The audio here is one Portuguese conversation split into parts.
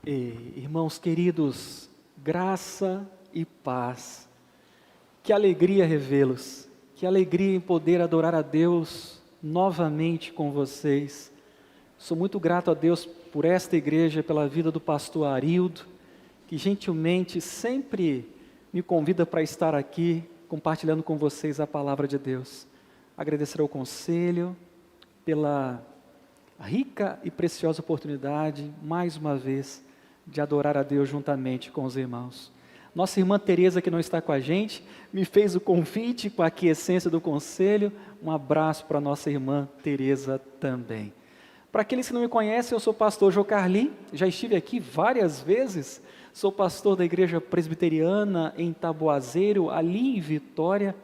Irmãos queridos, graça e paz. Que alegria revê-los, que alegria em poder adorar a Deus novamente com vocês. Sou muito grato a Deus por esta igreja, pela vida do pastor Arildo, que gentilmente sempre me convida para estar aqui, compartilhando com vocês a palavra de Deus. Agradecer ao conselho pela rica e preciosa oportunidade, mais uma vez, de adorar a Deus juntamente com os irmãos. Nossa irmã Tereza, que não está com a gente, me fez o convite com a aquiescência do conselho. Um abraço para a nossa irmã Tereza também. Para aqueles que não me conhecem, eu sou o pastor Jô Carli, já estive aqui várias vezes, sou pastor da igreja presbiteriana em Taboazeiro, ali em Vitória.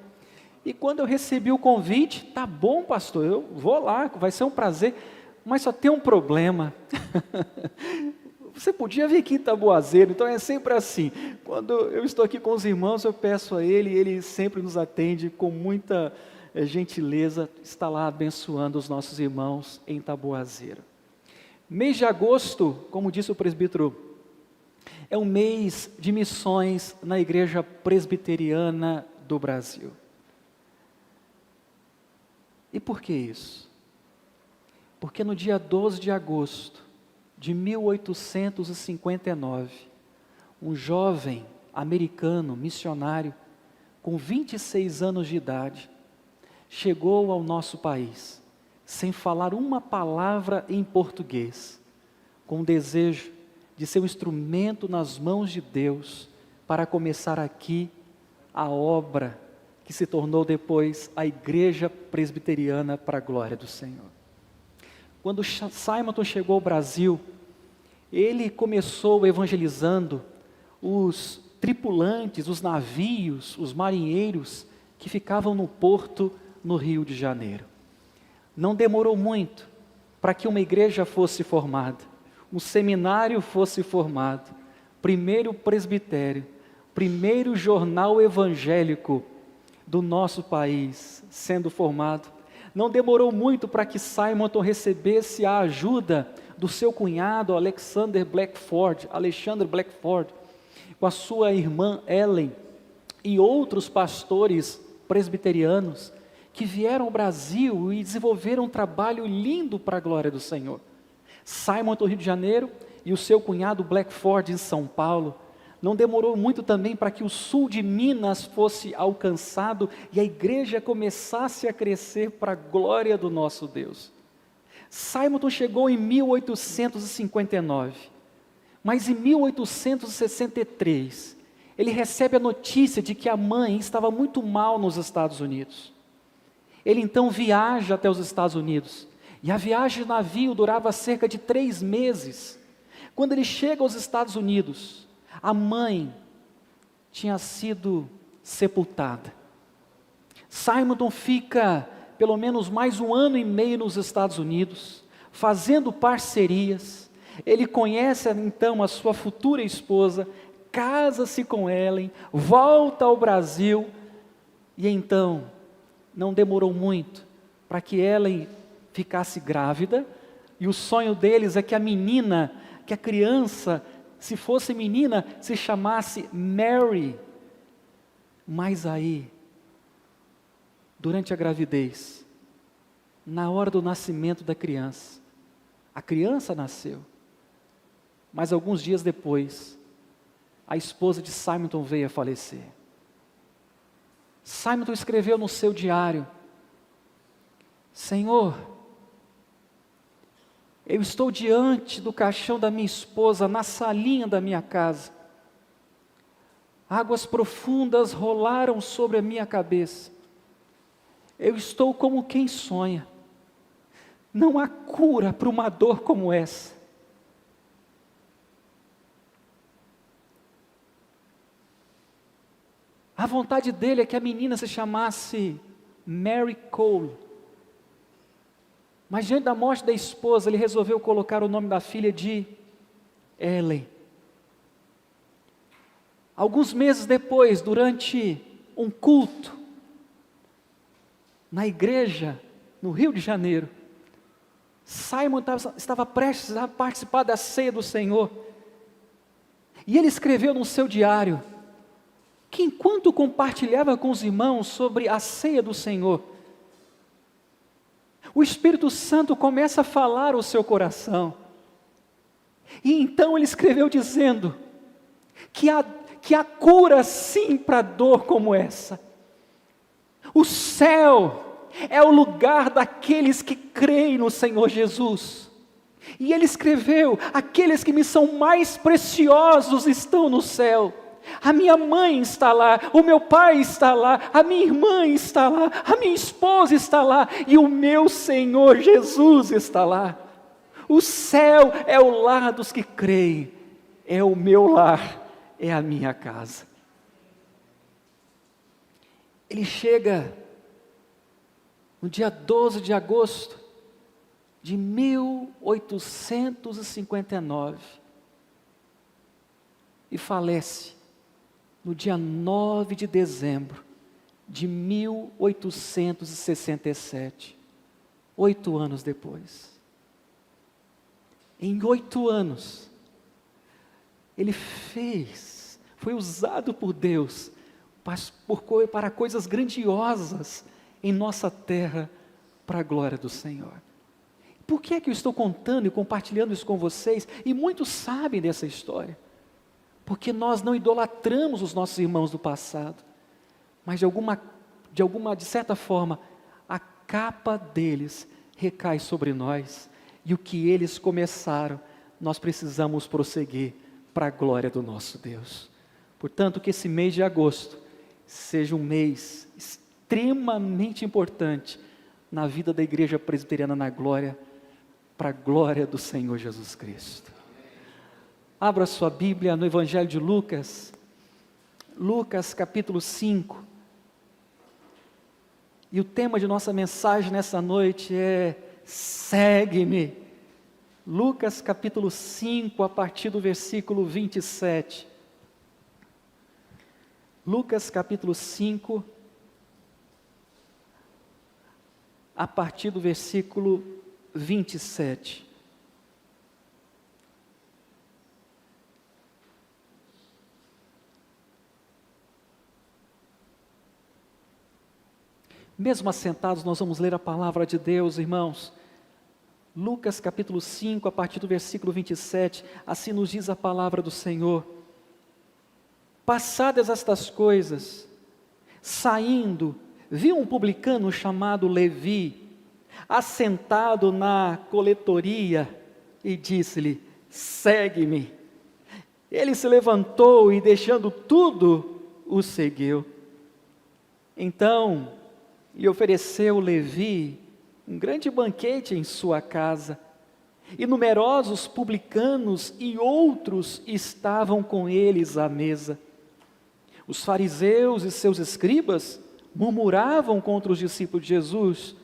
E quando eu recebi o convite, tá bom pastor, eu vou lá, vai ser um prazer, mas só tem um problema. Você podia vir aqui em Taboazeiro, então é sempre assim. Quando eu estou aqui com os irmãos, eu peço a ele sempre nos atende com muita gentileza, está lá abençoando os nossos irmãos em Taboazeiro. Mês de agosto, como disse o presbítero, é um mês de missões na Igreja Presbiteriana do Brasil. E por que isso? Porque no dia 12 de agosto de 1859, um jovem americano, missionário, com 26 anos de idade, chegou ao nosso país, sem falar uma palavra em português, com o desejo de ser um instrumento nas mãos de Deus, para começar aqui a obra que se tornou depois a Igreja Presbiteriana para a glória do Senhor. Quando Simonton chegou ao Brasil, ele começou evangelizando os tripulantes, os navios, os marinheiros que ficavam no porto no Rio de Janeiro. Não demorou muito para que uma igreja fosse formada, um seminário fosse formado, primeiro presbitério, primeiro jornal evangélico do nosso país sendo formado. Não demorou muito para que Simonton recebesse a ajuda do seu cunhado Alexander Blackford, com a sua irmã Ellen e outros pastores presbiterianos que vieram ao Brasil e desenvolveram um trabalho lindo para a glória do Simonton, Rio de Janeiro, e o seu cunhado Blackford em São Paulo. Não demorou muito também para que o sul de Minas fosse alcançado e a igreja começasse a crescer para a glória do nosso Deus. Simonton chegou em 1859, mas em 1863, ele recebe a notícia de que a mãe estava muito mal nos Estados Unidos. Ele então viaja até os Estados Unidos, e a viagem de navio durava cerca de 3 meses. Quando ele chega aos Estados Unidos, a mãe tinha sido sepultada. Simonton fica pelo menos mais 1 ano e meio nos Estados Unidos, fazendo parcerias. Ele conhece então a sua futura esposa, casa-se com Ellen, volta ao Brasil, e então não demorou muito para que Ellen ficasse grávida, e o sonho deles é que a menina, que a criança, se fosse menina, se chamasse Mary. Mas aí, durante a gravidez, na hora do nascimento da criança, a criança nasceu, mas alguns dias depois, a esposa de Simonton veio a falecer. Simonton escreveu no seu diário: Senhor, eu estou diante do caixão da minha esposa, na salinha da minha casa. Águas profundas rolaram sobre a minha cabeça. Eu estou como quem sonha. Não há cura para uma dor como essa. A vontade dele é que a menina se chamasse Mary Cole. Mas diante da morte da esposa, ele resolveu colocar o nome da filha de Ellen. Alguns meses depois, durante um culto na igreja no Rio de Janeiro, Simon estava prestes a participar da ceia do Senhor, E ele escreveu no seu diário que enquanto compartilhava com os irmãos sobre a ceia do Senhor, o Espírito Santo começa a falar ao seu coração. E então ele escreveu dizendo que há cura sim para dor como essa. O céu é o lugar daqueles que creem no Senhor Jesus. E ele escreveu: aqueles que me são mais preciosos estão no céu. A minha mãe está lá, o meu pai está lá, a minha irmã está lá, a minha esposa está lá, e o meu Senhor Jesus está lá. O céu é o lar dos que creem, é o meu lar, é a minha casa. Ele chega no dia 12 de agosto de 1859 e falece no dia 9 de dezembro de 1867, 8 anos depois. Em 8 anos, ele foi usado por Deus para coisas grandiosas em nossa terra, para a glória do Senhor. Por que é que eu estou contando e compartilhando isso com vocês? E muitos sabem dessa história. Porque nós não idolatramos os nossos irmãos do passado, mas de certa forma, a capa deles recai sobre nós, e o que eles começaram, nós precisamos prosseguir para a glória do nosso Deus. Portanto, que esse mês de agosto seja um mês extremamente importante na vida da Igreja Presbiteriana na Glória, para a glória do Senhor Jesus Cristo. Abra sua Bíblia no Evangelho de Lucas, Lucas capítulo 5. E o tema de nossa mensagem nessa noite é: segue-me. Lucas capítulo 5, a partir do versículo 27. Lucas capítulo 5, a partir do versículo 27. Mesmo assentados, nós vamos ler a palavra de Deus, irmãos. Lucas capítulo 5, a partir do versículo 27, assim nos diz a palavra do Senhor. Passadas estas coisas, saindo, viu um publicano chamado Levi, assentado na coletoria, e disse-lhe: segue-me. Ele se levantou e, deixando tudo, o seguiu. Então lhe ofereceu Levi um grande banquete em sua casa, e numerosos publicanos e outros estavam com eles à mesa. Os fariseus e seus escribas murmuravam contra os discípulos de Jesus,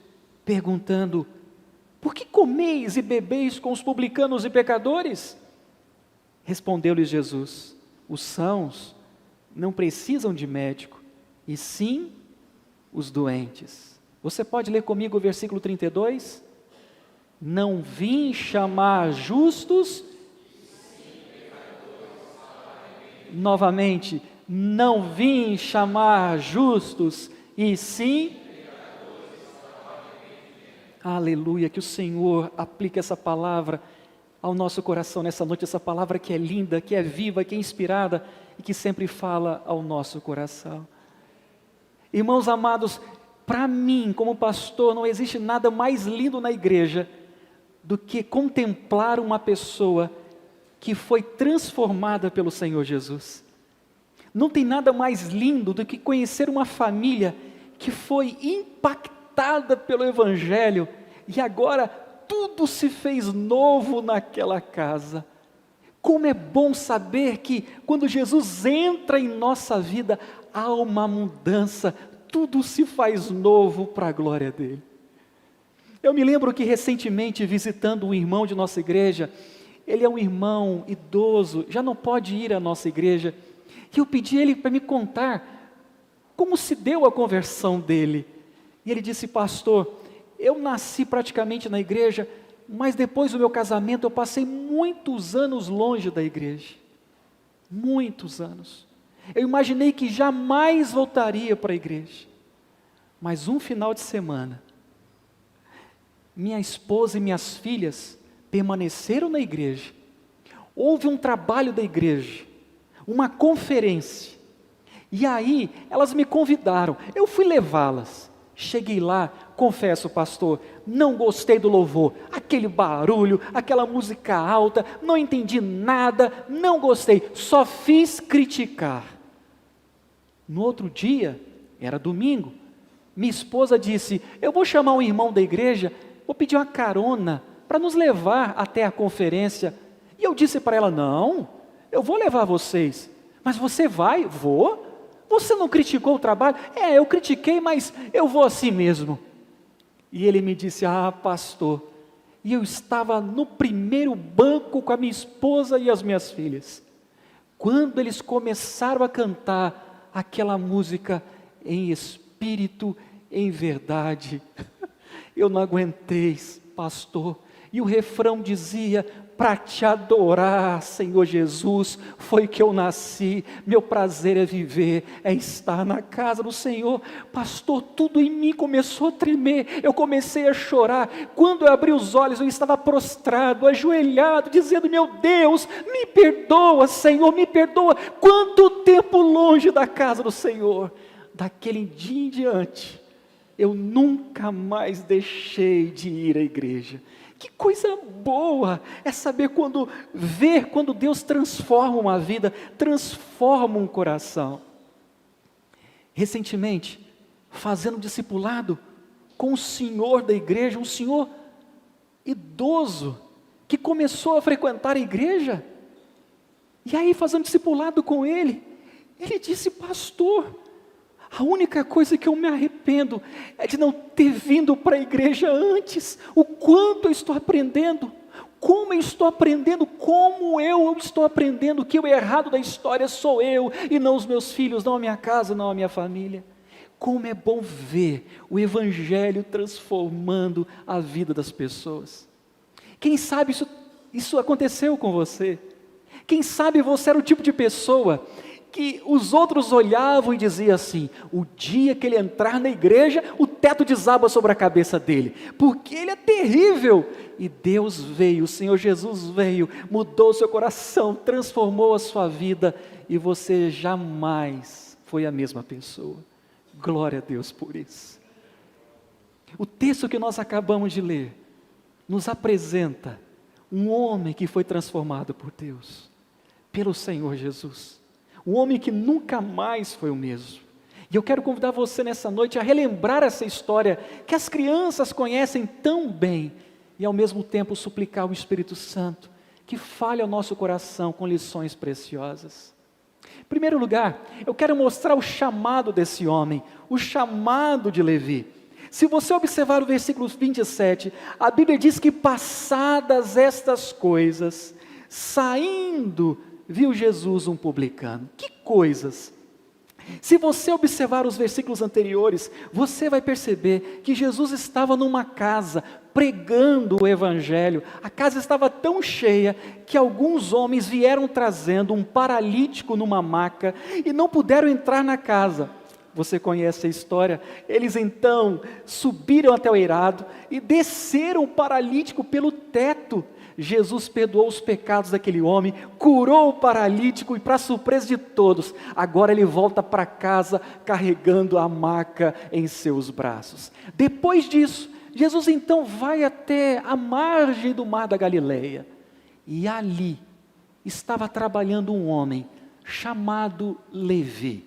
perguntando: por que comeis e bebeis com os publicanos e pecadores? Respondeu-lhes Jesus: os sãos não precisam de médico, e sim os doentes. Você pode ler comigo o versículo 32? Não vim chamar justos. Novamente, não vim chamar justos, e sim. Aleluia, que o Senhor aplique essa palavra ao nosso coração nessa noite, essa palavra que é linda, que é viva, que é inspirada e que sempre fala ao nosso coração. Irmãos amados, para mim, como pastor, não existe nada mais lindo na igreja do que contemplar uma pessoa que foi transformada pelo Senhor Jesus. Não tem nada mais lindo do que conhecer uma família que foi impactada pelo Evangelho e agora tudo se fez novo naquela casa. Como é bom saber que quando Jesus entra em nossa vida, há uma mudança, tudo se faz novo para a glória dele. Eu me lembro que recentemente, visitando um irmão de nossa igreja, ele é um irmão idoso, já não pode ir à nossa igreja, e eu pedi ele para me contar como se deu a conversão dele. E ele disse: pastor, eu nasci praticamente na igreja, mas depois do meu casamento eu passei muitos anos longe da igreja. muitos anos. Eu imaginei que jamais voltaria para a igreja. Mas um final de semana, minha esposa e minhas filhas permaneceram na igreja. Houve um trabalho da igreja, uma conferência. E aí, elas me convidaram, eu fui levá-las. Cheguei lá, confesso, pastor, não gostei do louvor, aquele barulho, aquela música alta, não entendi nada, não gostei, só fiz criticar. No outro dia, era domingo, minha esposa disse, eu vou chamar um irmão da igreja, vou pedir uma carona para nos levar até a conferência. E eu disse para ela, não, eu vou levar vocês. Mas você vai? Vou. Você não criticou o trabalho? Eu critiquei, mas eu vou assim mesmo. E ele me disse, pastor, e eu estava no primeiro banco com a minha esposa e as minhas filhas. Quando eles começaram a cantar aquela música em espírito, em verdade, eu não aguentei, pastor. E o refrão dizia, para te adorar, Senhor Jesus, foi que eu nasci, meu prazer é viver, é estar na casa do Senhor. Pastor, tudo em mim começou a tremer, eu comecei a chorar. Quando eu abri os olhos, eu estava prostrado, ajoelhado, dizendo, meu Deus, me perdoa, Senhor, me perdoa. Quanto tempo longe da casa do Senhor. Daquele dia em diante, eu nunca mais deixei de ir à igreja. Que coisa boa é saber quando Deus transforma uma vida, transforma um coração. Recentemente, fazendo discipulado com um senhor da igreja, um senhor idoso, que começou a frequentar a igreja, e aí fazendo discipulado com ele disse, pastor, a única coisa que eu me arrependo é de não ter vindo para a igreja antes. O quanto eu estou aprendendo, como eu estou aprendendo, como eu estou aprendendo que o errado da história sou eu e não os meus filhos, não a minha casa, não a minha família. Como é bom ver o Evangelho transformando a vida das pessoas. Quem sabe isso aconteceu com você? Quem sabe você era o tipo de pessoa que os outros olhavam e diziam assim, o dia que ele entrar na igreja, o teto desaba sobre a cabeça dele, porque ele é terrível. E Deus veio, o Senhor Jesus veio, mudou o seu coração, transformou a sua vida, e você jamais foi a mesma pessoa. Glória a Deus por isso. O texto que nós acabamos de ler, nos apresenta um homem que foi transformado por Deus, pelo Senhor Jesus. Um homem que nunca mais foi o mesmo. E eu quero convidar você nessa noite a relembrar essa história que as crianças conhecem tão bem e ao mesmo tempo suplicar o Espírito Santo que fale ao nosso coração com lições preciosas. Em primeiro lugar, eu quero mostrar o chamado desse homem, o chamado de Levi. Se você observar o versículo 27, a Bíblia diz que passadas estas coisas, saindo, viu Jesus um publicano. Que coisas! Se você observar os versículos anteriores, você vai perceber que Jesus estava numa casa, pregando o Evangelho. A casa estava tão cheia, que alguns homens vieram trazendo um paralítico numa maca, e não puderam entrar na casa. Você conhece a história? Eles então subiram até o eirado, e desceram o paralítico pelo teto. Jesus perdoou os pecados daquele homem, curou o paralítico e, para surpresa de todos, agora ele volta para casa carregando a maca em seus braços. Depois disso, Jesus então vai até a margem do mar da Galileia, e ali estava trabalhando um homem chamado Levi.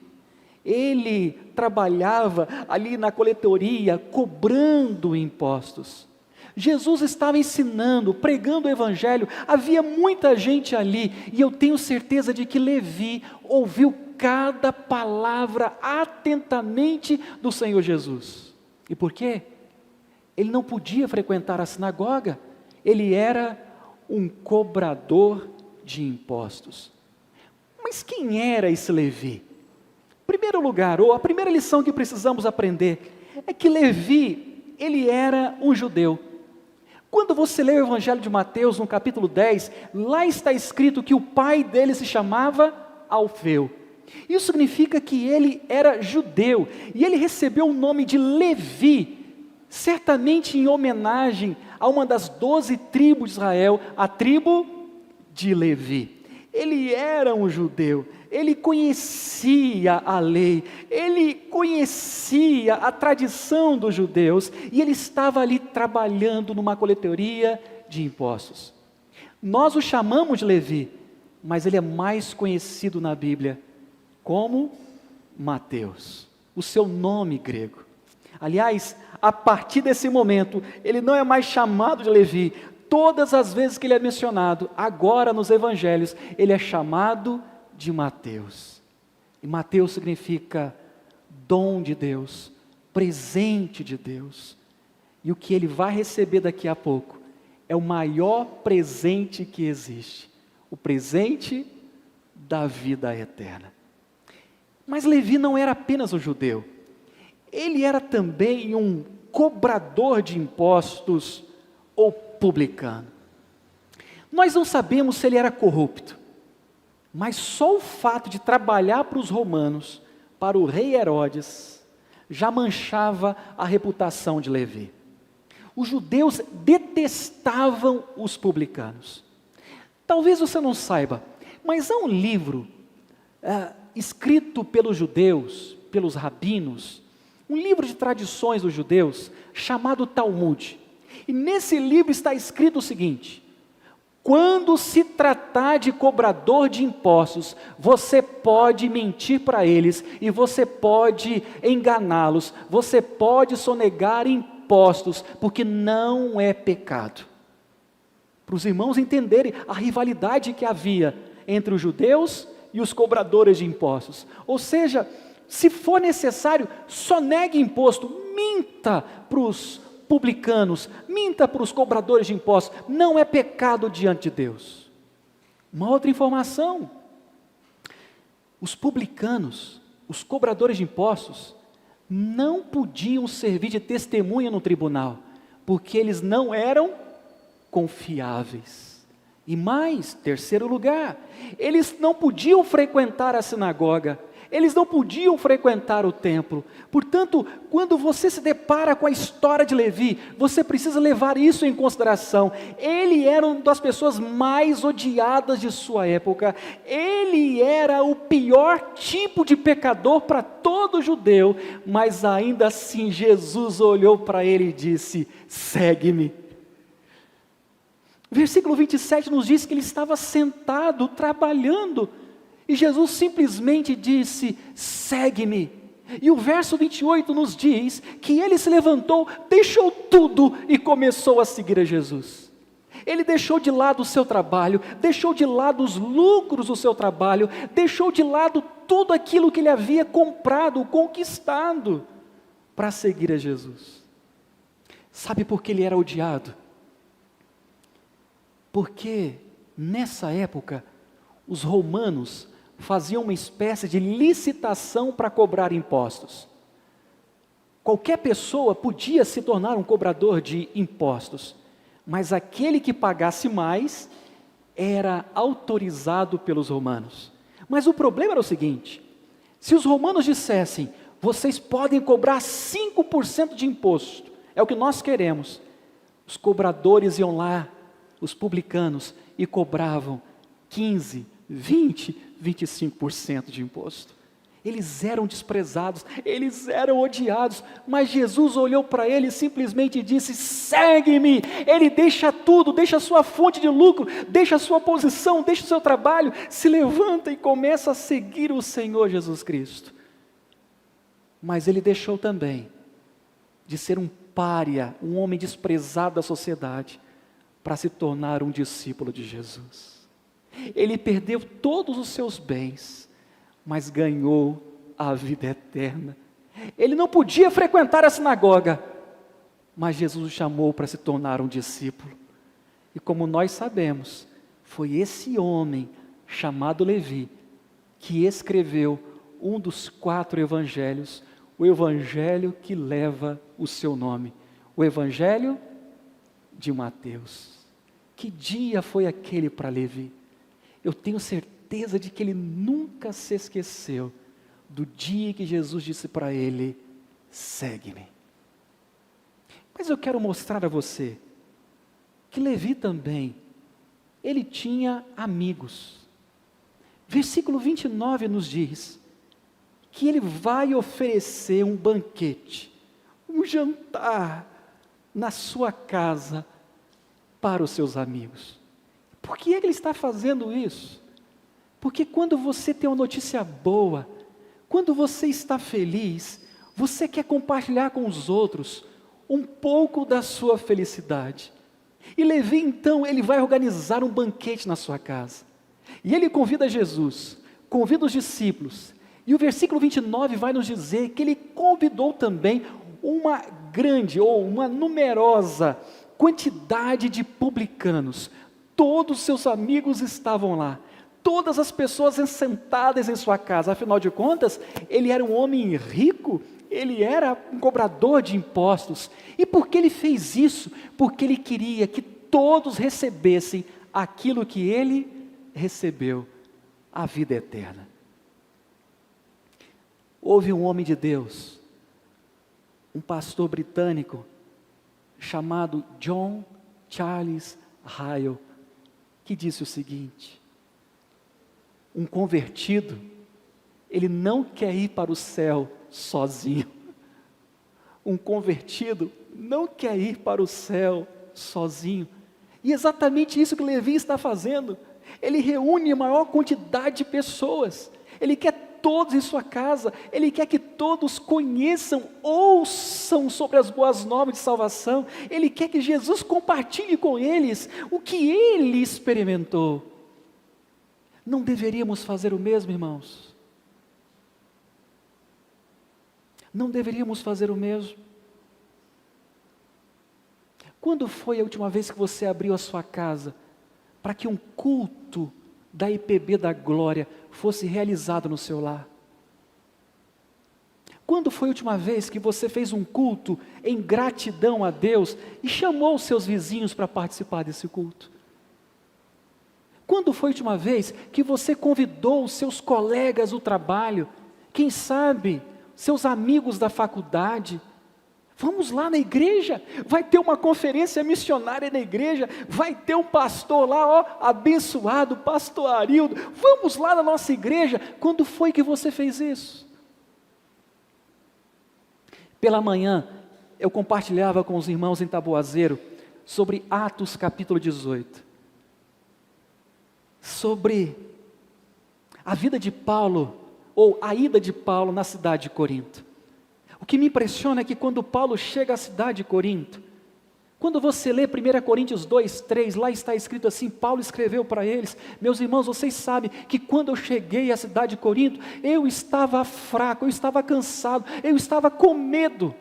Ele trabalhava ali na coletoria, cobrando impostos. Jesus estava ensinando, pregando o Evangelho, havia muita gente ali, e eu tenho certeza de que Levi ouviu cada palavra atentamente do Senhor Jesus. E por quê? Ele não podia frequentar a sinagoga, ele era um cobrador de impostos. Mas quem era esse Levi? Em primeiro lugar, ou a primeira lição que precisamos aprender, é que Levi, ele era um judeu. Quando você lê o Evangelho de Mateus, no capítulo 10, lá está escrito que o pai dele se chamava Alfeu. Isso significa que ele era judeu, e ele recebeu o nome de Levi, certamente em homenagem a uma das 12 tribos de Israel, a tribo de Levi. Ele era um judeu, ele conhecia a lei, ele conhecia a tradição dos judeus, e ele estava ali trabalhando numa coletoria de impostos. Nós o chamamos de Levi, mas ele é mais conhecido na Bíblia como Mateus, o seu nome grego. Aliás, a partir desse momento, ele não é mais chamado de Levi. Todas as vezes que ele é mencionado, agora nos evangelhos, ele é chamado de Mateus. E Mateus significa dom de Deus, presente de Deus. E o que ele vai receber daqui a pouco é o maior presente que existe, o presente da vida eterna. Mas Levi não era apenas um judeu, ele era também um cobrador de impostos ou publicano. Nós não sabemos se ele era corrupto, mas só o fato de trabalhar para os romanos, para o rei Herodes, já manchava a reputação de Levi. Os judeus detestavam os publicanos. Talvez você não saiba, mas há um livro escrito pelos judeus, pelos rabinos, um livro de tradições dos judeus, chamado Talmud. E nesse livro está escrito o seguinte: quando se tratar de cobrador de impostos, você pode mentir para eles, e você pode enganá-los, você pode sonegar impostos, porque não é pecado. Para os irmãos entenderem a rivalidade que havia entre os judeus e os cobradores de impostos. Ou seja, se for necessário, sonegue imposto, minta para os publicanos, minta para os cobradores de impostos, não é pecado diante de Deus. Uma outra informação: os publicanos, os cobradores de impostos, não podiam servir de testemunha no tribunal, porque eles não eram confiáveis. E mais, terceiro lugar, eles não podiam frequentar a sinagoga, eles não podiam frequentar o templo. Portanto, quando você se depara com a história de Levi, você precisa levar isso em consideração. Ele era uma das pessoas mais odiadas de sua época, ele era o pior tipo de pecador para todo judeu, mas ainda assim Jesus olhou para ele e disse: segue-me. Versículo 27 nos diz que ele estava sentado, trabalhando, e Jesus simplesmente disse: segue-me. E o verso 28 nos diz que ele se levantou, deixou tudo e começou a seguir a Jesus. Ele deixou de lado o seu trabalho, deixou de lado os lucros do seu trabalho, deixou de lado tudo aquilo que ele havia comprado, conquistado, para seguir a Jesus. Sabe por que ele era odiado? Porque nessa época os romanos faziam uma espécie de licitação para cobrar impostos. Qualquer pessoa podia se tornar um cobrador de impostos, mas aquele que pagasse mais era autorizado pelos romanos. Mas o problema era o seguinte: se os romanos dissessem, vocês podem cobrar 5% de imposto, é o que nós queremos, os cobradores iam lá, os publicanos, e cobravam 15%, 20%, 25% de imposto. Eles eram desprezados, eles eram odiados, mas Jesus olhou para ele e simplesmente disse: segue-me. Ele deixa tudo, deixa a sua fonte de lucro, deixa a sua posição, deixa o seu trabalho, se levanta e começa a seguir o Senhor Jesus Cristo. Mas ele deixou também de ser um pária, um homem desprezado da sociedade, para se tornar um discípulo de Jesus. Ele perdeu todos os seus bens, mas ganhou a vida eterna. Ele não podia frequentar a sinagoga, mas Jesus o chamou para se tornar um discípulo. E como nós sabemos, foi esse homem, chamado Levi, que escreveu um dos 4 evangelhos, o evangelho que leva o seu nome, o evangelho de Mateus. Que dia foi aquele para Levi? Eu tenho certeza certeza de que ele nunca se esqueceu do dia que Jesus disse para ele: segue-me. Mas eu quero mostrar a você que Levi também, ele tinha amigos. Versículo 29 nos diz que ele vai oferecer um banquete, um jantar na sua casa para os seus amigos. Por que ele está fazendo isso? Porque quando você tem uma notícia boa, quando você está feliz, você quer compartilhar com os outros um pouco da sua felicidade. E Levi, então, ele vai organizar um banquete na sua casa. E ele convida Jesus, convida os discípulos. E o versículo 29 vai nos dizer que ele convidou também uma grande ou uma numerosa quantidade de publicanos. Todos os seus amigos estavam lá. Todas as pessoas sentadas em sua casa. Afinal de contas, ele era um homem rico, ele era um cobrador de impostos. E por que ele fez isso? Porque ele queria que todos recebessem aquilo que ele recebeu, a vida eterna. Houve um homem de Deus, um pastor britânico, chamado John Charles Ryle, que disse o seguinte: um convertido, ele não quer ir para o céu sozinho. Um convertido não quer ir para o céu sozinho. E exatamente isso que Levi está fazendo. Ele reúne a maior quantidade de pessoas. Ele quer todos em sua casa. Ele quer que todos conheçam, ouçam sobre as boas novas de salvação. Ele quer que Jesus compartilhe com eles o que ele experimentou. Não deveríamos fazer o mesmo, irmãos? Não deveríamos fazer o mesmo? Quando foi a última vez que você abriu a sua casa para que um culto da IPB da Glória fosse realizado no seu lar? Quando foi a última vez que você fez um culto em gratidão a Deus e chamou os seus vizinhos para participar desse culto? Quando foi a última vez que você convidou os seus colegas do trabalho, quem sabe seus amigos da faculdade? Vamos lá na igreja, vai ter uma conferência missionária na igreja, vai ter um pastor lá, ó, abençoado, pastor Arildo, vamos lá na nossa igreja. Quando foi que você fez isso? Pela manhã, eu compartilhava com os irmãos em Taboazeiro sobre Atos capítulo 18, sobre a vida de Paulo, ou a ida de Paulo na cidade de Corinto. O que me impressiona é que quando Paulo chega à cidade de Corinto, quando você lê 1 Coríntios 2, 3, lá está escrito assim: Paulo escreveu para eles: meus irmãos, vocês sabem que quando eu cheguei à cidade de Corinto, eu estava fraco, eu estava cansado, eu estava com medo.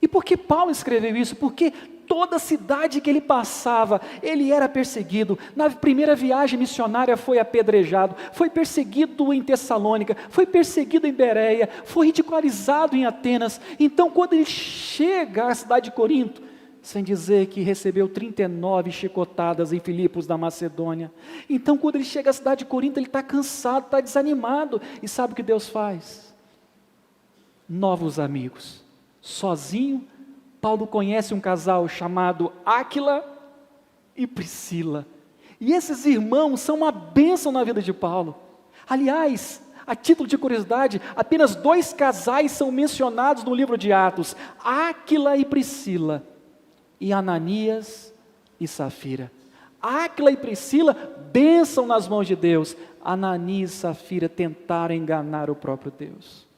E por que Paulo escreveu isso? Porque toda cidade que ele passava, ele era perseguido. Na primeira viagem missionária foi apedrejado, foi perseguido em Tessalônica, foi perseguido em Bereia, foi ridicularizado em Atenas. Então quando ele chega à cidade de Corinto, sem dizer que recebeu 39 chicotadas em Filipos da Macedônia. Então quando ele chega à cidade de Corinto, ele está cansado, está desanimado. E sabe o que Deus faz? Novos amigos. Sozinho, Paulo conhece um casal chamado Áquila e Priscila. E esses irmãos são uma bênção na vida de Paulo. Aliás, a título de curiosidade, apenas 2 casais são mencionados no livro de Atos: Áquila e Priscila, e Ananias e Safira. Áquila e Priscila, bênção nas mãos de Deus. Ananias e Safira tentaram enganar o próprio Deus.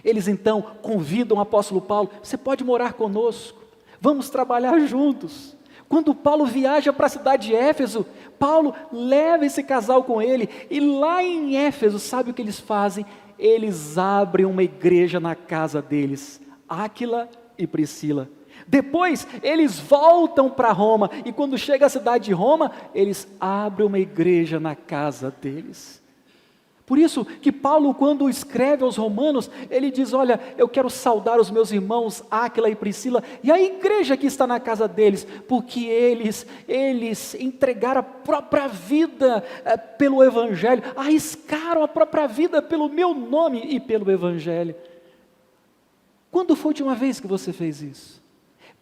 Eles então convidam o apóstolo Paulo: você pode morar conosco, vamos trabalhar juntos. Quando Paulo viaja para a cidade de Éfeso, Paulo leva esse casal com ele, e lá em Éfeso, sabe o que eles fazem? Eles abrem uma igreja na casa deles, Áquila e Priscila. Depois eles voltam para Roma, e quando chega à cidade de Roma, eles abrem uma igreja na casa deles. Por isso que Paulo, quando escreve aos Romanos, ele diz: olha, eu quero saudar os meus irmãos Áquila e Priscila, e a igreja que está na casa deles, porque eles entregaram a própria vida pelo Evangelho, arriscaram a própria vida pelo meu nome e pelo Evangelho. Quando foi a última vez que você fez isso?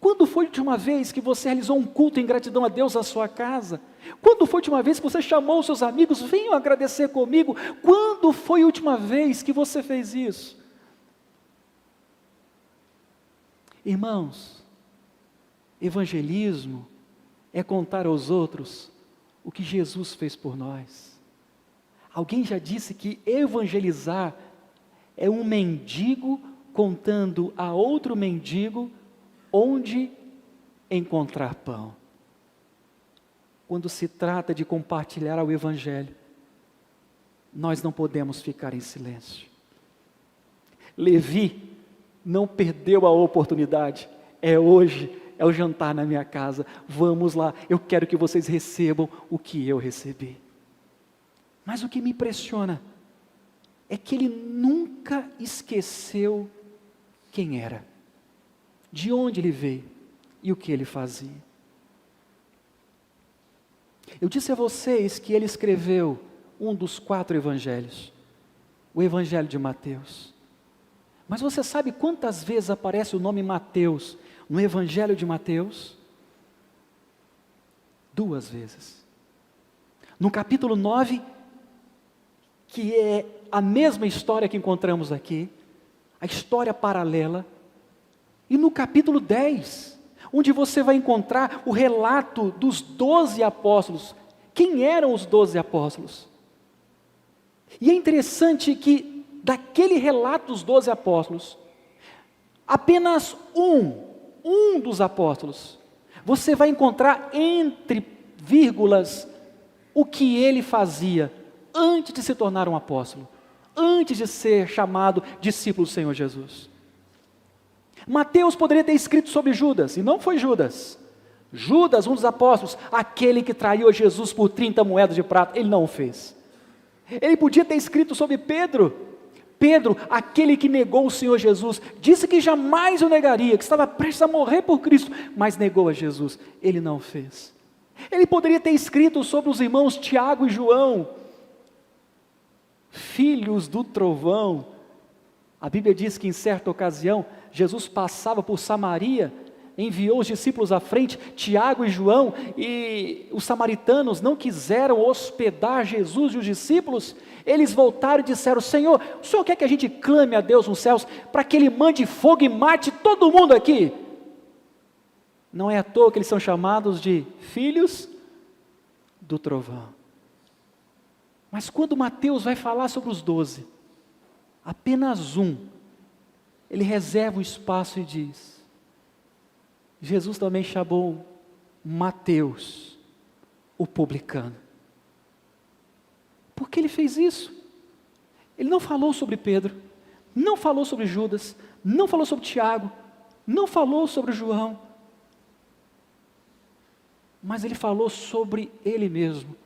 Quando foi a última vez que você realizou um culto em gratidão a Deus na sua casa? Quando foi a última vez que você chamou os seus amigos, venham agradecer comigo? Quando foi a última vez que você fez isso? Irmãos, evangelismo é contar aos outros o que Jesus fez por nós. Alguém já disse que evangelizar é um mendigo contando a outro mendigo onde encontrar pão. Quando se trata de compartilhar o Evangelho, nós não podemos ficar em silêncio. Levi não perdeu a oportunidade. É hoje, é o jantar na minha casa. Vamos lá, eu quero que vocês recebam o que eu recebi. Mas o que me impressiona é que ele nunca esqueceu quem era, de onde ele veio e o que ele fazia. Eu disse a vocês que ele escreveu um dos 4 evangelhos, o Evangelho de Mateus. Mas você sabe quantas vezes aparece o nome Mateus no Evangelho de Mateus? 2 vezes. No capítulo 9, que é a mesma história que encontramos aqui, a história paralela, e no capítulo 10, onde você vai encontrar o relato dos 12 apóstolos. Quem eram os 12 apóstolos? E é interessante que daquele relato dos 12 apóstolos, apenas um dos apóstolos, você vai encontrar entre vírgulas o que ele fazia antes de se tornar um apóstolo, antes de ser chamado discípulo do Senhor Jesus. Mateus poderia ter escrito sobre Judas, e não foi Judas. Judas, um dos apóstolos, aquele que traiu a Jesus por 30 moedas de prata, ele não o fez. Ele podia ter escrito sobre Pedro, aquele que negou o Senhor Jesus, disse que jamais o negaria, que estava prestes a morrer por Cristo, mas negou a Jesus, ele não fez. Ele poderia ter escrito sobre os irmãos Tiago e João, filhos do trovão. A Bíblia diz que em certa ocasião, Jesus passava por Samaria, enviou os discípulos à frente, Tiago e João, e os samaritanos não quiseram hospedar Jesus e os discípulos. Eles voltaram e disseram: Senhor, o Senhor quer que a gente clame a Deus nos céus, para que Ele mande fogo e mate todo mundo aqui? Não é à toa que eles são chamados de filhos do trovão. Mas quando Mateus vai falar sobre os 12, apenas ele reserva um espaço e diz: Jesus também chamou Mateus, o publicano. Por que ele fez isso? Ele não falou sobre Pedro, não falou sobre Judas, não falou sobre Tiago, não falou sobre João, mas ele falou sobre ele mesmo,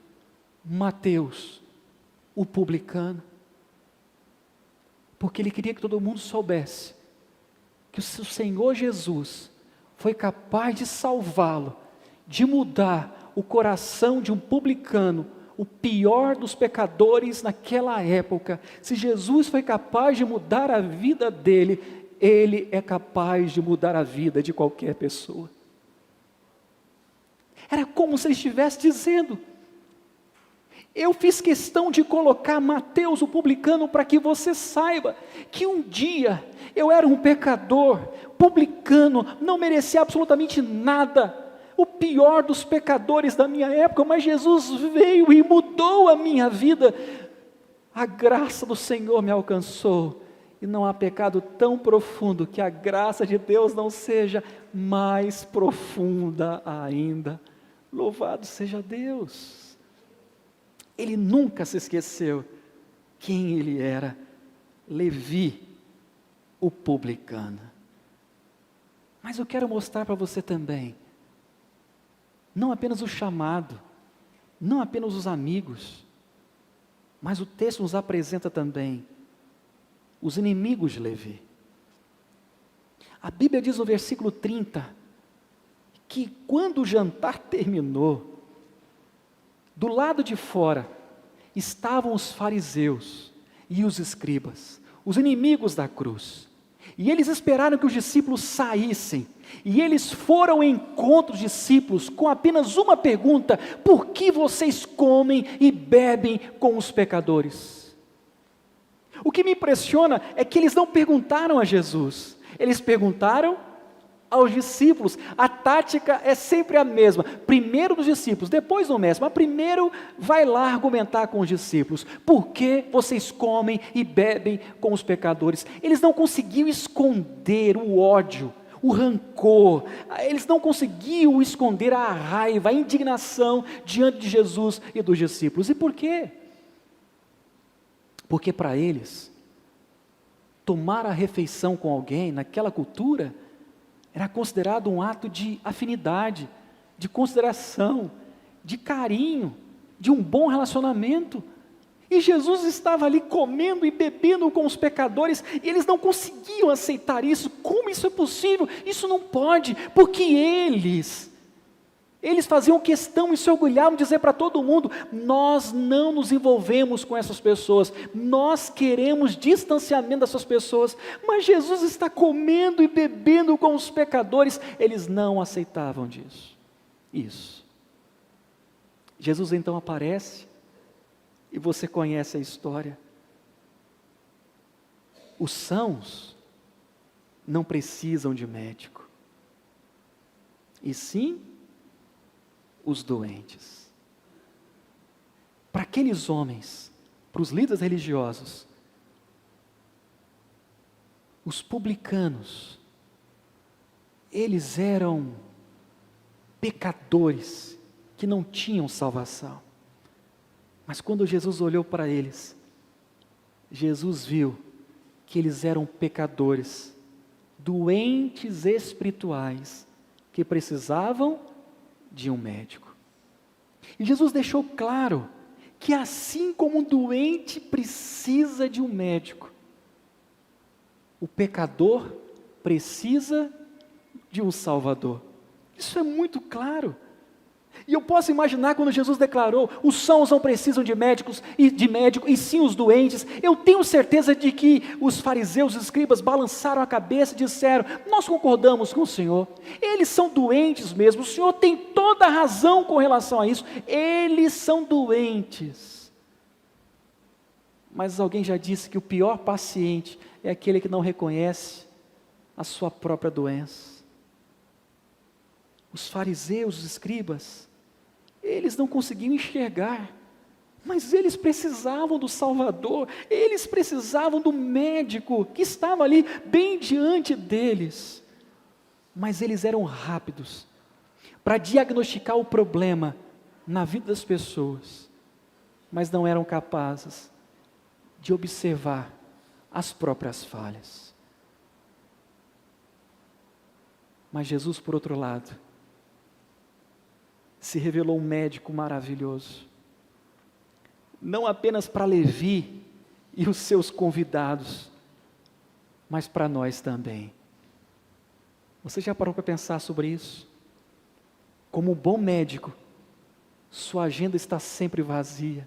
Mateus, o publicano. Porque ele queria que todo mundo soubesse que o Senhor Jesus foi capaz de salvá-lo, de mudar o coração de um publicano, o pior dos pecadores naquela época. Se Jesus foi capaz de mudar a vida dele, ele é capaz de mudar a vida de qualquer pessoa. Era como se ele estivesse dizendo: eu fiz questão de colocar Mateus, o publicano, para que você saiba que um dia eu era um pecador, publicano, não merecia absolutamente nada, o pior dos pecadores da minha época, mas Jesus veio e mudou a minha vida. A graça do Senhor me alcançou, e não há pecado tão profundo que a graça de Deus não seja mais profunda ainda. Louvado seja Deus! Ele nunca se esqueceu quem ele era, Levi, o publicano. Mas eu quero mostrar para você também, não apenas o chamado, não apenas os amigos, Mas o texto nos apresenta também os inimigos de Levi. A Bíblia diz no versículo 30, que quando o jantar terminou, do lado de fora estavam os fariseus e os escribas, os inimigos da cruz. E eles esperaram que os discípulos saíssem, e eles foram ao encontro dos discípulos com apenas uma pergunta: por que vocês comem e bebem com os pecadores? O que me impressiona é que eles não perguntaram a Jesus, eles perguntaram aos discípulos. A tática é sempre a mesma: primeiro dos discípulos, depois do mestre, mas primeiro vai lá argumentar com os discípulos. Por que vocês comem e bebem com os pecadores? Eles não conseguiam esconder o ódio, o rancor, eles não conseguiam esconder a raiva, a indignação diante de Jesus e dos discípulos. E por quê? Porque para eles, tomar a refeição com alguém naquela cultura era considerado um ato de afinidade, de consideração, de carinho, de um bom relacionamento. E Jesus estava ali comendo e bebendo com os pecadores, e eles não conseguiam aceitar isso. Como isso é possível? Isso não pode, porque eles faziam questão e se orgulhavam de dizer para todo mundo: nós não nos envolvemos com essas pessoas, nós queremos distanciamento dessas pessoas, mas Jesus está comendo e bebendo com os pecadores. Eles não aceitavam isso. Jesus então aparece, e você conhece a história. Os sãos não precisam de médico, e sim os doentes. Para aqueles homens, para os líderes religiosos, os publicanos, eles eram pecadores que não tinham salvação. Mas quando Jesus olhou para eles, Jesus viu que eles eram pecadores, doentes espirituais, que precisavam de um médico. E Jesus deixou claro que assim como um doente precisa de um médico, o pecador precisa de um Salvador. Isso é muito claro. E eu posso imaginar quando Jesus declarou: os sãos não precisam de médico, e sim os doentes. Eu tenho certeza de que os fariseus e os escribas balançaram a cabeça e disseram: nós concordamos com o Senhor, eles são doentes mesmo, o Senhor tem toda a razão com relação a isso, eles são doentes. Mas alguém já disse que o pior paciente é aquele que não reconhece a sua própria doença. Os fariseus, os escribas, eles não conseguiam enxergar, mas eles precisavam do Salvador, eles precisavam do médico que estava ali bem diante deles. Mas eles eram rápidos para diagnosticar o problema na vida das pessoas, mas não eram capazes de observar as próprias falhas. Mas Jesus, por outro lado, se revelou um médico maravilhoso, não apenas para Levi e os seus convidados, mas para nós também. Você já parou para pensar sobre isso? Como um bom médico, sua agenda está sempre vazia,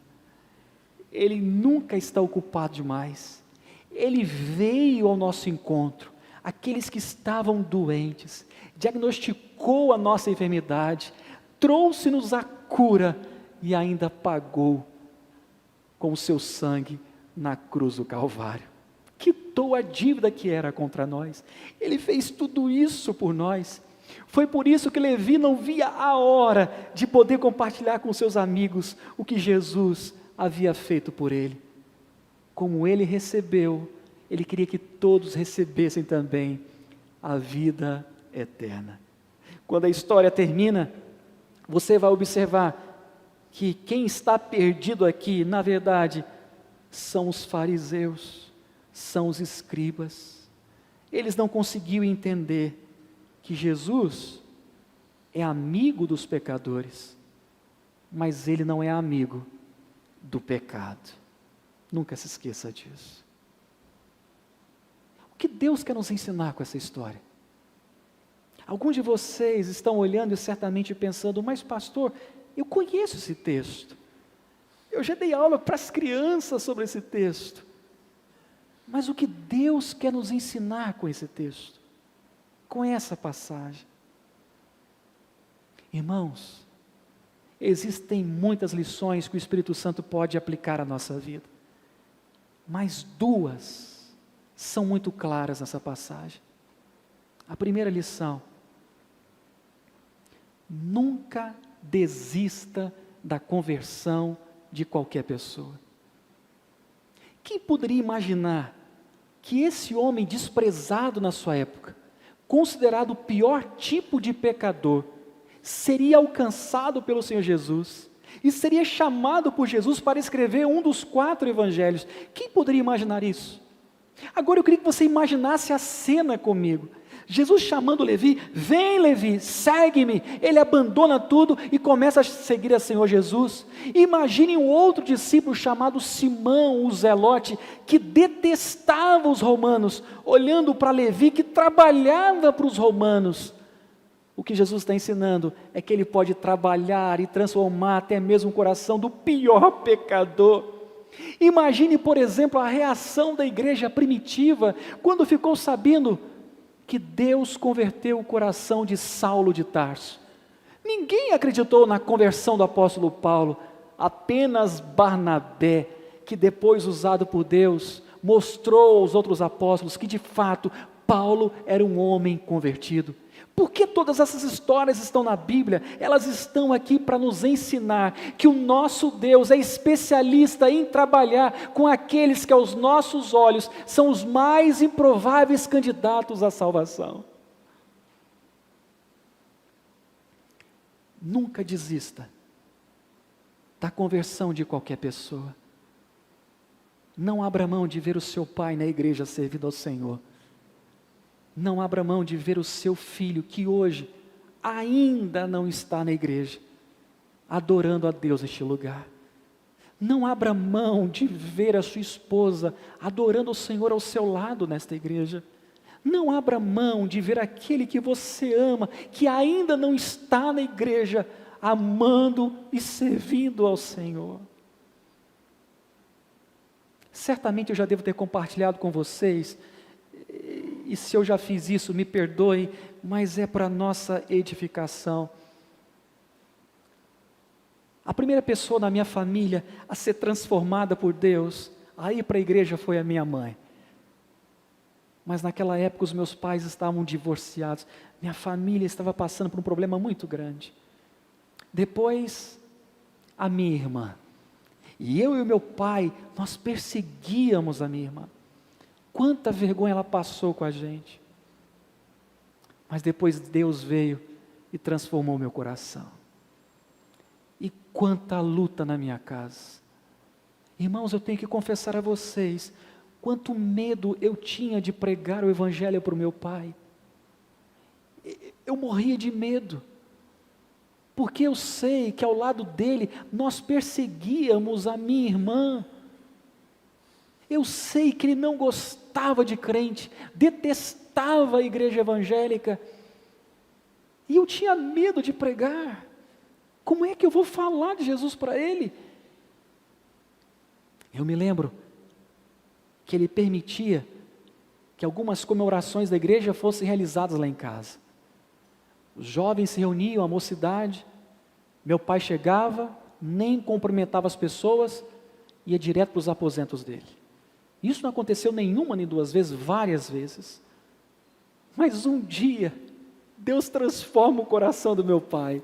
ele nunca está ocupado demais, ele veio ao nosso encontro, aqueles que estavam doentes, diagnosticou a nossa enfermidade, trouxe-nos a cura e ainda pagou com o seu sangue na cruz do Calvário. Quitou a dívida que era contra nós. Ele fez tudo isso por nós. Foi por isso que Levi não via a hora de poder compartilhar com seus amigos o que Jesus havia feito por ele. Como ele recebeu, ele queria que todos recebessem também a vida eterna. Quando a história termina, você vai observar que quem está perdido aqui, na verdade, são os fariseus, são os escribas. Eles não conseguiam entender que Jesus é amigo dos pecadores, mas ele não é amigo do pecado. Nunca se esqueça disso. O que Deus quer nos ensinar com essa história? Alguns de vocês estão olhando e certamente pensando, mas pastor, eu conheço esse texto. Eu já dei aula para as crianças sobre esse texto. Mas o que Deus quer nos ensinar com esse texto? Com essa passagem? Irmãos, existem muitas lições que o Espírito Santo pode aplicar à nossa vida. Mas duas são muito claras nessa passagem. A primeira lição: nunca desista da conversão de qualquer pessoa. Quem poderia imaginar que esse homem desprezado na sua época, considerado o pior tipo de pecador, seria alcançado pelo Senhor Jesus e seria chamado por Jesus para escrever um dos 4 evangelhos? Quem poderia imaginar isso? Agora eu queria que você imaginasse a cena comigo. Jesus chamando Levi: vem Levi, segue-me. Ele abandona tudo e começa a seguir a Senhor Jesus. Imagine um outro discípulo chamado Simão, o Zelote, que detestava os romanos, olhando para Levi, que trabalhava para os romanos. O que Jesus está ensinando é que ele pode trabalhar e transformar até mesmo o coração do pior pecador. Imagine, por exemplo, a reação da igreja primitiva, quando ficou sabendo que Deus converteu o coração de Saulo de Tarso. Ninguém acreditou na conversão do apóstolo Paulo, apenas Barnabé, que depois, usado por Deus, mostrou aos outros apóstolos que de fato Paulo era um homem convertido. Por que todas essas histórias estão na Bíblia? Elas estão aqui para nos ensinar que o nosso Deus é especialista em trabalhar com aqueles que aos nossos olhos são os mais improváveis candidatos à salvação. Nunca desista da conversão de qualquer pessoa. Não abra mão de ver o seu pai na igreja servindo ao Senhor. Não abra mão de ver o seu filho, que hoje ainda não está na igreja, adorando a Deus neste lugar. Não abra mão de ver a sua esposa adorando o Senhor ao seu lado nesta igreja. Não abra mão de ver aquele que você ama, que ainda não está na igreja, amando e servindo ao Senhor. Certamente eu já devo ter compartilhado com vocês, e se eu já fiz isso, me perdoe, mas é para nossa edificação. A primeira pessoa na minha família a ser transformada por Deus, a ir para a igreja, foi a minha mãe. Mas naquela época os meus pais estavam divorciados, minha família estava passando por um problema muito grande. Depois, a minha irmã. E eu e o meu pai, nós perseguíamos a minha irmã. Quanta vergonha ela passou com a gente. Mas depois Deus veio e transformou meu coração. E quanta luta na minha casa. Irmãos, eu tenho que confessar a vocês, quanto medo eu tinha de pregar o evangelho para o meu pai. Eu morria de medo. Porque eu sei que ao lado dele, nós perseguíamos a minha irmã. Eu sei que ele não gostava de crente, detestava a igreja evangélica, e eu tinha medo de pregar. Como é que eu vou falar de Jesus para ele? Eu me lembro que ele permitia que algumas comemorações da igreja fossem realizadas lá em casa. Os jovens se reuniam, a mocidade, meu pai chegava, nem cumprimentava as pessoas, ia direto para os aposentos dele. Isso não aconteceu nenhuma nem duas vezes, várias vezes. Mas um dia, Deus transforma o coração do meu pai.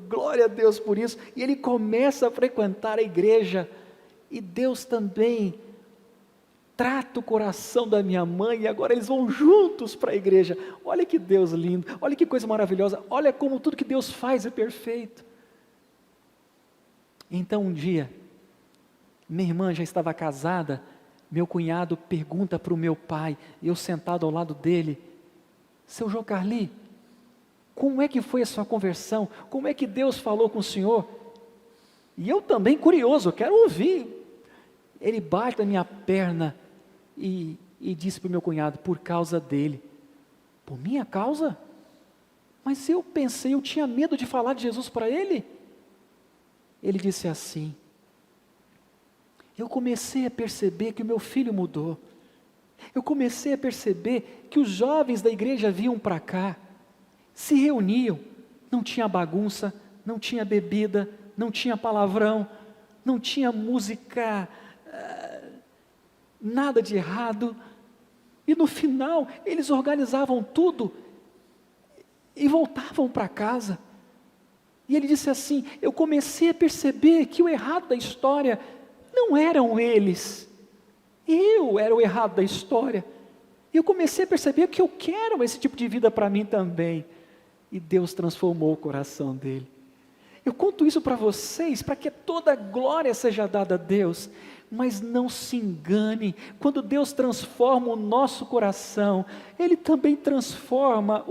Glória a Deus por isso. E ele começa a frequentar a igreja. E Deus também trata o coração da minha mãe. E agora eles vão juntos para a igreja. Olha que Deus lindo. Olha que coisa maravilhosa. Olha como tudo que Deus faz é perfeito. Então um dia, minha irmã já estava casada. Meu cunhado pergunta para o meu pai, eu sentado ao lado dele: seu João Carli, como é que foi a sua conversão? Como é que Deus falou com o senhor? E eu também curioso, eu quero ouvir. Ele bate na minha perna e disse para o meu cunhado: por causa dele. Por minha causa? Mas eu pensei, eu tinha medo de falar de Jesus para ele. Ele disse assim: eu comecei a perceber que o meu filho mudou. Eu comecei a perceber que os jovens da igreja vinham para cá, se reuniam, não tinha bagunça, não tinha bebida, não tinha palavrão, não tinha música, nada de errado. E no final, eles organizavam tudo e voltavam para casa. E ele disse assim: eu comecei a perceber que o errado da história não eram eles, eu era o errado da história. E eu comecei a perceber que eu quero esse tipo de vida para mim também. E Deus transformou o coração dele. Eu conto isso para vocês, para que toda a glória seja dada a Deus. Mas não se engane, quando Deus transforma o nosso coração, Ele também transforma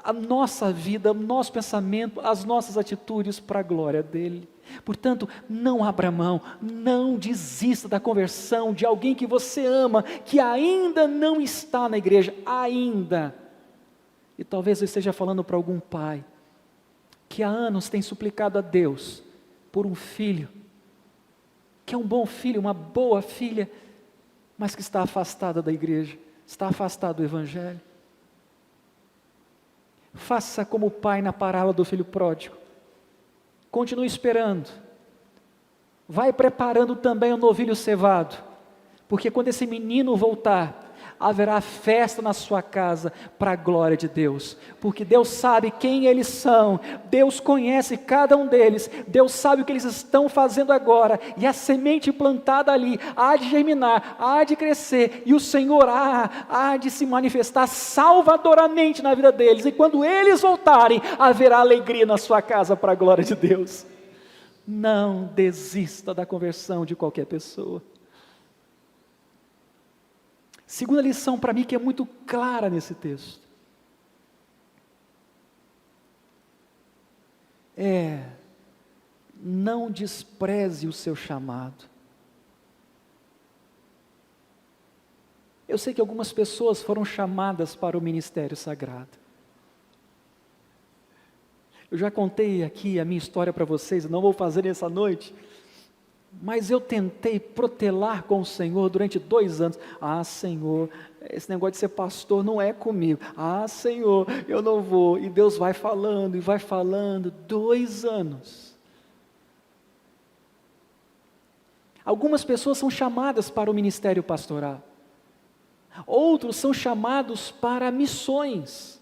a nossa vida, o nosso pensamento, as nossas atitudes para a glória dEle. Portanto, não abra mão, não desista da conversão de alguém que você ama, que ainda não está na igreja, ainda. E talvez eu esteja falando para algum pai, que há anos tem suplicado a Deus por um filho, que é um bom filho, uma boa filha, mas que está afastada da igreja, está afastado do evangelho. Faça como o pai na parábola do filho pródigo. Continue esperando. Vai preparando também o novilho cevado, porque quando esse menino voltar, haverá festa na sua casa para a glória de Deus, porque Deus sabe quem eles são, Deus conhece cada um deles, Deus sabe o que eles estão fazendo agora, e a semente plantada ali há de germinar, há de crescer, e o Senhor há de se manifestar salvadoramente na vida deles, e quando eles voltarem, haverá alegria na sua casa para a glória de Deus. Não desista da conversão de qualquer pessoa. Segunda lição para mim que é muito clara nesse texto. Não despreze o seu chamado. Eu sei que algumas pessoas foram chamadas para o ministério sagrado. Eu já contei aqui a minha história para vocês, não vou fazer nessa noite, mas eu tentei protelar com o Senhor durante 2 anos. Senhor, esse negócio de ser pastor não é comigo. Senhor, eu não vou. E Deus vai falando e vai falando. 2 anos. Algumas pessoas são chamadas para o ministério pastoral. Outros são chamados para missões.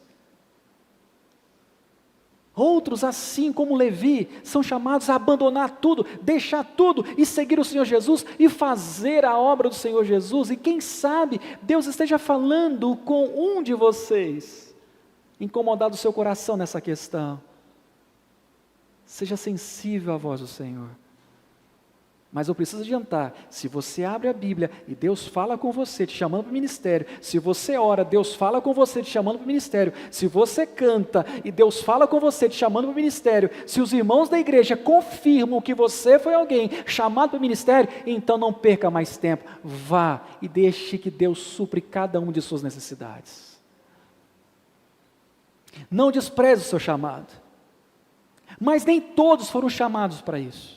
Outros, assim como Levi, são chamados a abandonar tudo, deixar tudo e seguir o Senhor Jesus e fazer a obra do Senhor Jesus. E quem sabe Deus esteja falando com um de vocês, incomodado o seu coração nessa questão. Seja sensível à voz do Senhor. Mas eu preciso adiantar, se você abre a Bíblia e Deus fala com você, te chamando para o ministério, se você ora, Deus fala com você, te chamando para o ministério, se você canta e Deus fala com você, te chamando para o ministério, se os irmãos da igreja confirmam que você foi alguém chamado para o ministério, então não perca mais tempo, vá e deixe que Deus supre cada uma de suas necessidades. Não despreze o seu chamado, mas nem todos foram chamados para isso.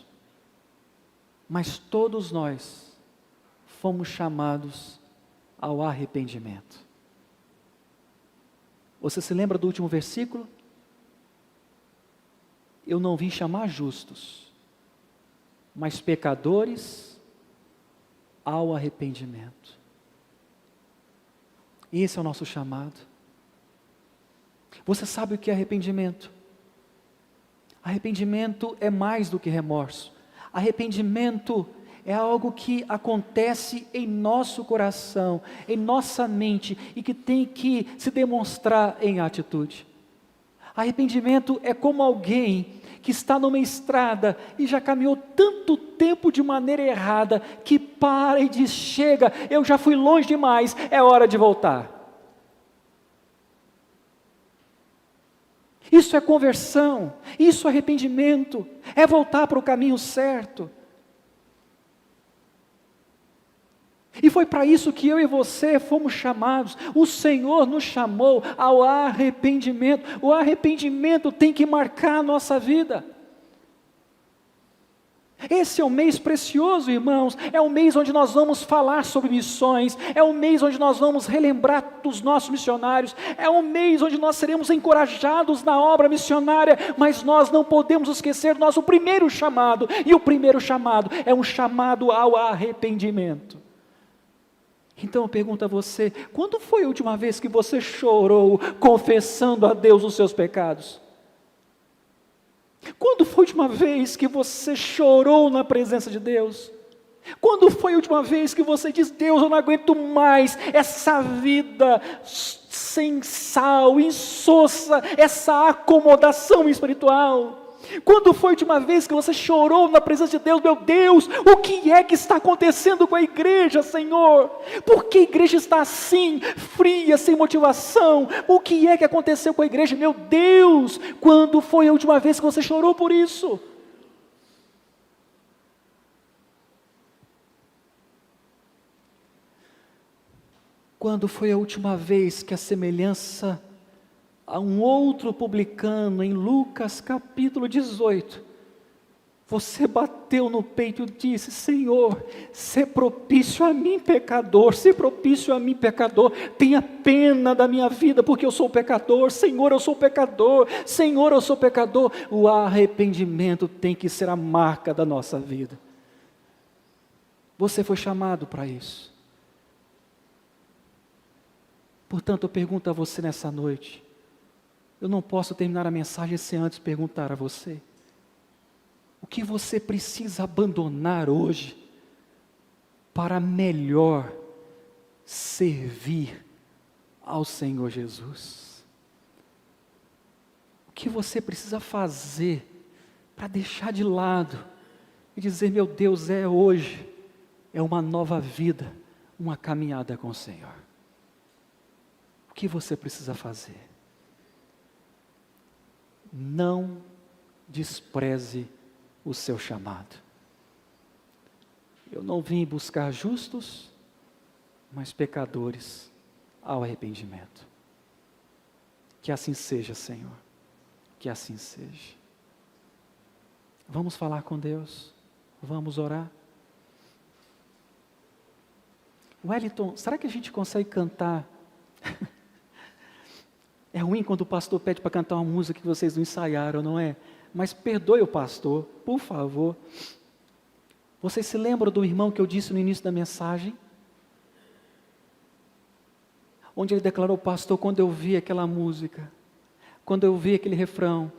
Mas todos nós fomos chamados ao arrependimento. Você se lembra do último versículo? Eu não vim chamar justos, mas pecadores ao arrependimento. Esse é o nosso chamado. Você sabe o que é arrependimento? Arrependimento é mais do que remorso. Arrependimento é algo que acontece em nosso coração, em nossa mente, e que tem que se demonstrar em atitude. Arrependimento é como alguém que está numa estrada e já caminhou tanto tempo de maneira errada, que para e diz: chega, eu já fui longe demais, é hora de voltar. Isso é conversão, isso é arrependimento, é voltar para o caminho certo. E foi para isso que eu e você fomos chamados. O Senhor nos chamou ao arrependimento. O arrependimento tem que marcar a nossa vida. Esse é um mês precioso, irmãos. É um mês onde nós vamos falar sobre missões. É um mês onde nós vamos relembrar dos nossos missionários. É um mês onde nós seremos encorajados na obra missionária. Mas nós não podemos esquecer do nosso primeiro chamado. E o primeiro chamado é um chamado ao arrependimento. Então eu pergunto a você, quando foi a última vez que você chorou confessando a Deus os seus pecados? Quando foi a última vez que você chorou na presença de Deus? Quando foi a última vez que você disse, Deus, eu não aguento mais essa vida sem sal, insossa, essa acomodação espiritual? Quando foi a última vez que você chorou na presença de Deus? Meu Deus, o que é que está acontecendo com a igreja, Senhor? Por que a igreja está assim, fria, sem motivação? O que é que aconteceu com a igreja? Meu Deus, quando foi a última vez que você chorou por isso? Quando foi a última vez que a semelhança a um outro publicano em Lucas capítulo 18, você bateu no peito e disse, Senhor, sê propício a mim pecador, sê propício a mim pecador, tenha pena da minha vida porque eu sou pecador, Senhor eu sou pecador, Senhor eu sou pecador. O arrependimento tem que ser a marca da nossa vida. Você foi chamado para isso. Portanto eu pergunto a você nessa noite, eu não posso terminar a mensagem sem antes perguntar a você, o que você precisa abandonar hoje para melhor servir ao Senhor Jesus? O que você precisa fazer para deixar de lado e dizer, meu Deus, hoje, é uma nova vida, uma caminhada com o Senhor? O que você precisa fazer? Não despreze o seu chamado. Eu não vim buscar justos, mas pecadores ao arrependimento. Que assim seja, Senhor. Que assim seja. Vamos falar com Deus. Vamos orar. Wellington, será que a gente consegue cantar? É ruim quando o pastor pede para cantar uma música que vocês não ensaiaram, não é? Mas perdoe o pastor, por favor. Vocês se lembram do irmão que eu disse no início da mensagem? Onde ele declarou, pastor, quando eu vi aquela música, quando eu vi aquele refrão,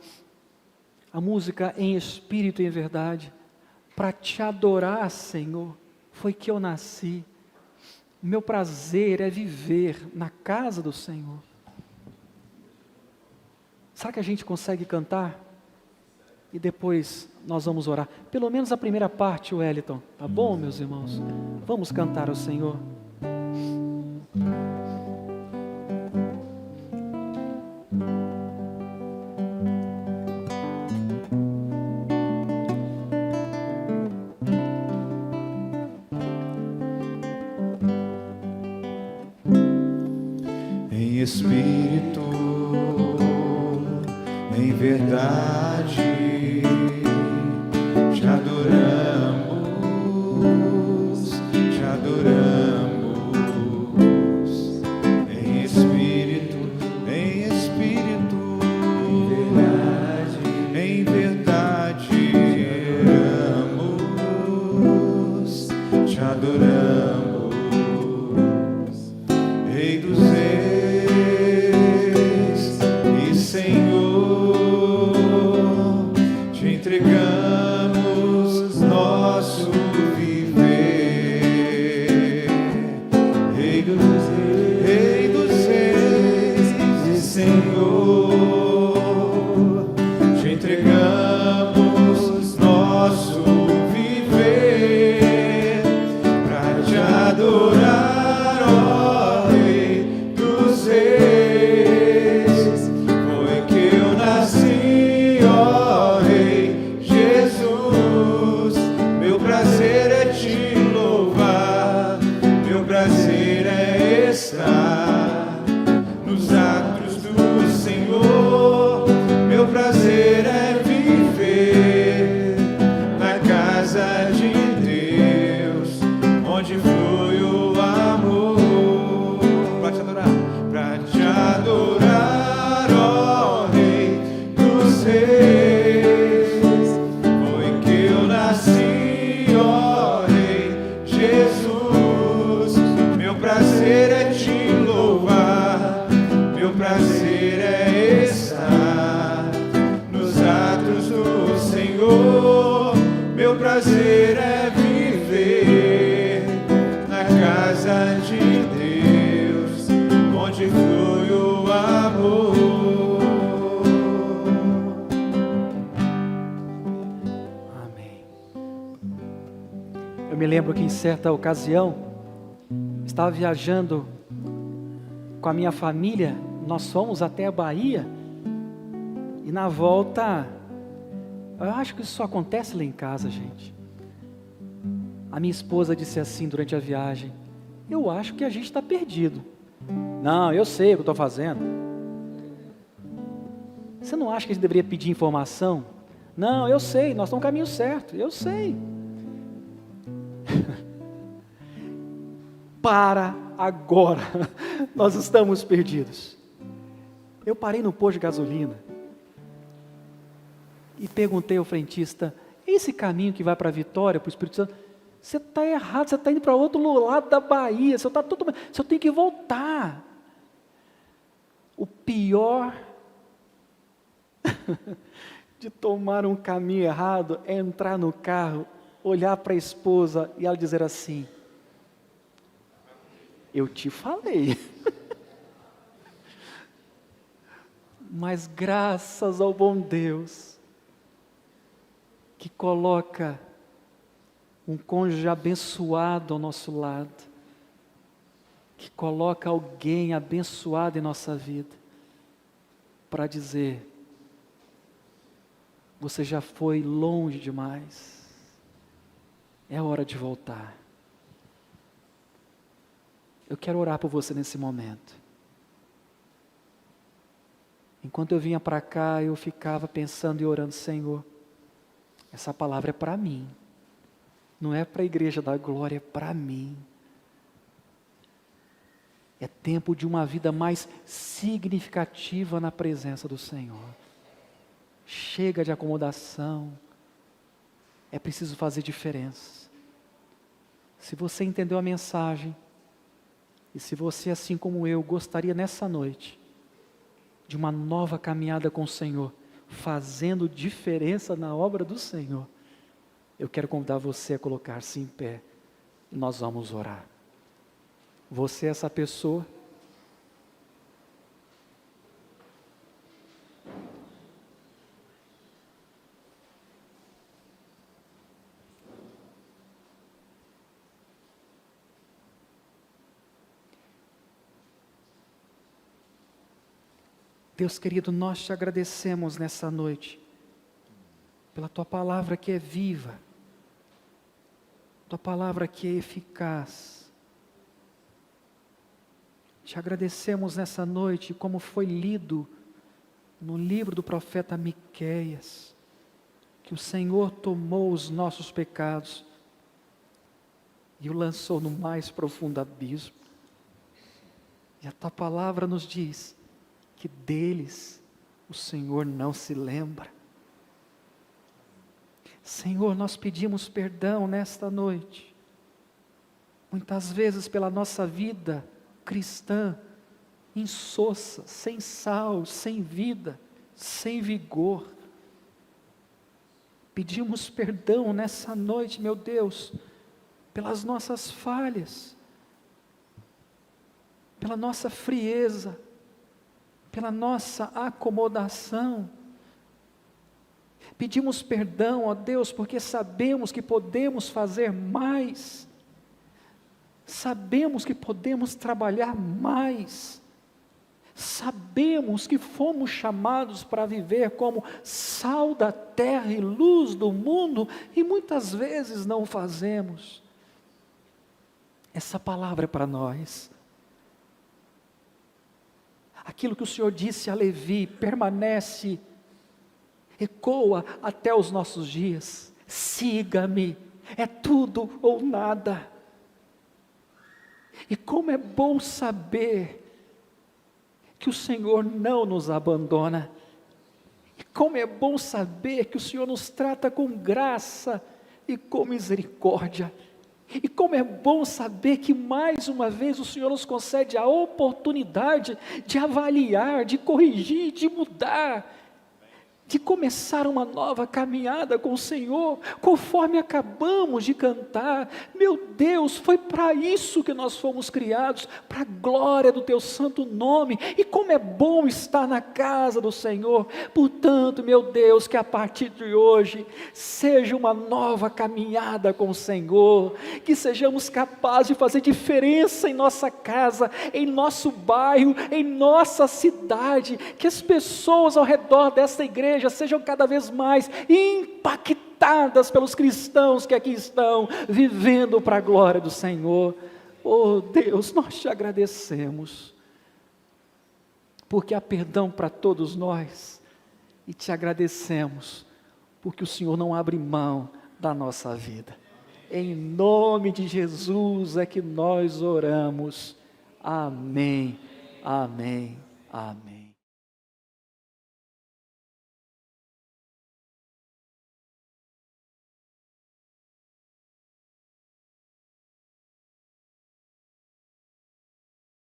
a música em espírito e em verdade, para te adorar, Senhor, foi que eu nasci. O meu prazer é viver na casa do Senhor. Será que a gente consegue cantar? E depois nós vamos orar. Pelo menos a primeira parte, Wellington. Tá bom, meus irmãos? Vamos cantar ao Senhor. Em espírito, em verdade, te adoramos, te adoramos. Em espírito, em verdade, oramos, te adoramos. Rei dos reis e Senhor, te entregamos nosso viver. Rei dos reis e Senhor, te entregamos nosso viver para te adorar. Meu onde flui o amor. Pra te adorar, pra te adorar, ó Rei dos Reis. Foi que eu nasci, ó Rei Jesus. Meu prazer é te louvar, meu prazer é estar nos atos do Senhor. Meu prazer é viver na casa de Deus, onde flui o amor. Amém. Eu me lembro que em certa ocasião, estava viajando com a minha família, nós fomos até a Bahia, e na volta, eu acho que isso só acontece lá em casa, gente. A minha esposa disse assim durante a viagem: eu acho que a gente está perdido. Não, eu sei o que eu estou fazendo. Você não acha que a gente deveria pedir informação? Não, eu sei, nós estamos no caminho certo, eu sei. Para agora, nós estamos perdidos. Eu parei no posto de gasolina e perguntei ao frentista: esse caminho que vai para a Vitória, para o Espírito Santo, você está errado, você está indo para outro lado da Bahia, você tem que voltar. O pior de tomar um caminho errado é entrar no carro, olhar para a esposa e ela dizer assim: eu te falei. Mas graças ao bom Deus, que coloca um cônjuge abençoado ao nosso lado, que coloca alguém abençoado em nossa vida, para dizer: você já foi longe demais, é hora de voltar. Eu quero orar por você nesse momento. Enquanto eu vinha para cá, eu ficava pensando e orando: Senhor, essa palavra é para mim, não é para a igreja da glória, é para mim. É tempo de uma vida mais significativa na presença do Senhor. Chega de acomodação, é preciso fazer diferença. Se você entendeu a mensagem, e se você, assim como eu, gostaria nessa noite de uma nova caminhada com o Senhor, fazendo diferença na obra do Senhor, eu quero convidar você a colocar-se em pé e nós vamos orar. Você é essa pessoa? Deus querido, nós te agradecemos nessa noite, pela Tua palavra que é viva, Tua palavra que é eficaz. Te agradecemos nessa noite, como foi lido no livro do profeta Miqueias, que o Senhor tomou os nossos pecados e o lançou no mais profundo abismo. E a Tua palavra nos diz que deles o Senhor não se lembra. Senhor, nós pedimos perdão nesta noite, muitas vezes pela nossa vida cristã, insossa, sem sal, sem vida, sem vigor. Pedimos perdão nessa noite, meu Deus, pelas nossas falhas, pela nossa frieza, pela nossa acomodação. Pedimos perdão, ó Deus, porque sabemos que podemos fazer mais, sabemos que podemos trabalhar mais, sabemos que fomos chamados para viver como sal da terra e luz do mundo, e muitas vezes não fazemos. Essa palavra é para nós. Aquilo que o Senhor disse a Levi permanece, ecoa até os nossos dias: siga-me, é tudo ou nada. E como é bom saber que o Senhor não nos abandona. E como é bom saber que o Senhor nos trata com graça e com misericórdia. E como é bom saber que mais uma vez o Senhor nos concede a oportunidade de avaliar, de corrigir, de mudar, de começar uma nova caminhada com o Senhor, conforme acabamos de cantar. Meu Deus, foi para isso que nós fomos criados, para a glória do Teu santo nome. E como é bom estar na casa do Senhor. Portanto, meu Deus, que a partir de hoje seja uma nova caminhada com o Senhor, que sejamos capazes de fazer diferença em nossa casa, em nosso bairro, em nossa cidade, que as pessoas ao redor desta igreja sejam cada vez mais impactadas pelos cristãos que aqui estão, vivendo para a glória do Senhor. Oh Deus, nós te agradecemos, porque há perdão para todos nós, e te agradecemos, porque o Senhor não abre mão da nossa vida. Em nome de Jesus é que nós oramos. Amém, amém, amém.